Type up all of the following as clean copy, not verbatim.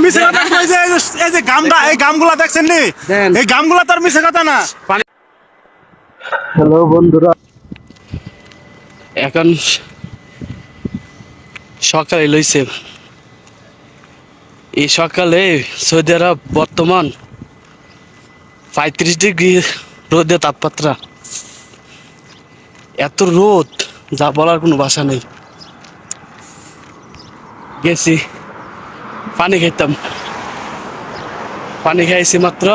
মিছে কথা কই যে এই যে গামটা এই গামগুলা দেখছেন নি এই গামগুলা তার মিছে কথা না। হ্যালো বন্ধুরা, এখন সকালে লইছে। এই সকালে সৌদি আরব বর্তমান 35 ডিগ্রি রোদের তাপমাত্রা। এত রোদ যা বলার কোনো ভাষা নেই। গেছি পানি খাইতাম, পানি খাইছি মাত্র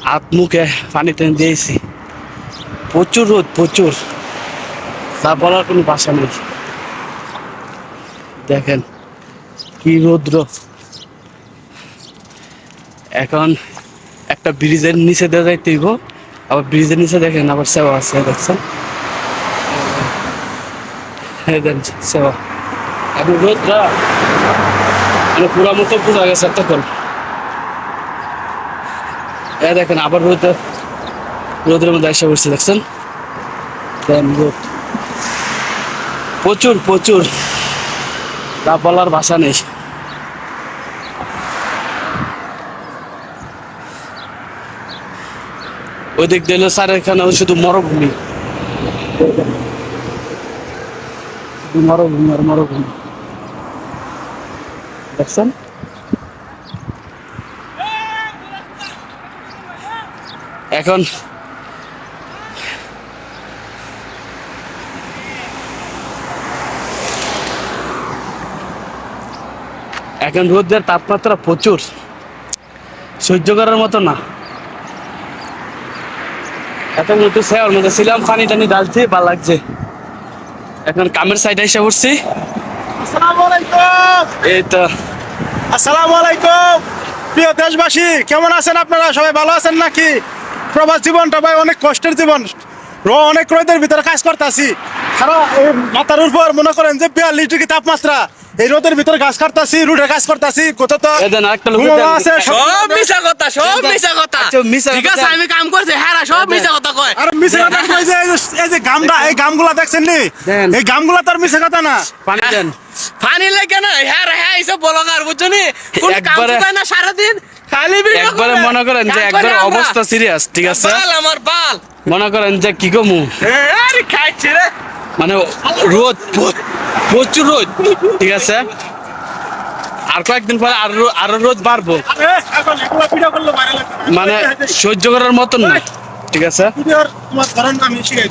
হাত মুখে পানি টেনে দিয়েছি। প্রচুর রোদ, প্রচুর, যা বলার কোনো ভাষা নেই। দেখেন কি রৌদ্র। এখন একটা ব্রিজের নিচে দিয়ে যাইতে হইব, আবার ব্রিজের নিচে দেখেন আবার সেবা আছে, দেখছেন সেবা। এখন রোদরা মানে পুরা মতো বোঝা গেছে তখন। দেখেন আবার রোদের মধ্যে এসে বসছে, দেখছেন রোদ প্রচুর প্রচুর, তা বলার ভাষা নেই। ওই দিক দিল স্যার, এখানে শুধু মরুভূমি, মরুভূমি আর মরুভূমি, দেখছেন। এখন এখন রোদের তাপমাত্রা প্রচুর, সহ্য করার মতো না। এখন একটু সেওয়ার মধ্যে ছিলাম, পানি টানি ডালছি, ভালো লাগছে। এখন কামের সাইডে এসে পড়ছি। আসসালামু আলাইকুম। এই তো আসসালামু আলাইকুম প্রিয় দেশবাসী, কেমন আছেন আপনারা? সবাই ভালো আছেন নাকি? প্রবাস জীবনটা ভাই অনেক কষ্টের জীবন। অনেক রোদের ভিতরে কাজ করতেছি। সারা এই মাথার উপর মনে করেন যে 42 ডিগ্রি তাপমাত্রা। এই রোদের ভিতরে গাছ কাটতাছি, রুটে কাজ করতেছি। কত তো এদেন আরেকটা লোক আছে, সব মিছা কথা, সব মিছা কথা। ঠিক আছে, আমি কাম করছি, হ্যাঁ সব মিছা কথা কয়। আর মিছে কথা কই যে এই যে গামটা এই গামগুলা দেখছেন নি এই গামগুলা তার মিছে কথা না। পানি দেন। ফানি লাগে না, হ্যাঁ হ্যাঁ এইসব ব্লগার বুঝছো নি, কোন কাম একবারে- করে না সারাদিন, খালি ভিডিও একবারে করে। মনে করেন যে কাম একবারে করি আমরা। অবস্থা সিরিয়াস, ঠিক আছে। বাল আমার বাল, মনে করেন যে কি কমু, আরে খাইছে রে। মানে রোদ প্রচুর রোদ, ঠিক আছে। আর কয়েকদিন পরে আরো রোদ বাড়বো, এখন এগুলা ভিডিও করলে ভাইরাল হবে। মানে সহ্য করার মতন না, ঠিক আছে। ভিডিওর তোমার ধরন আমি শিখাই দিই।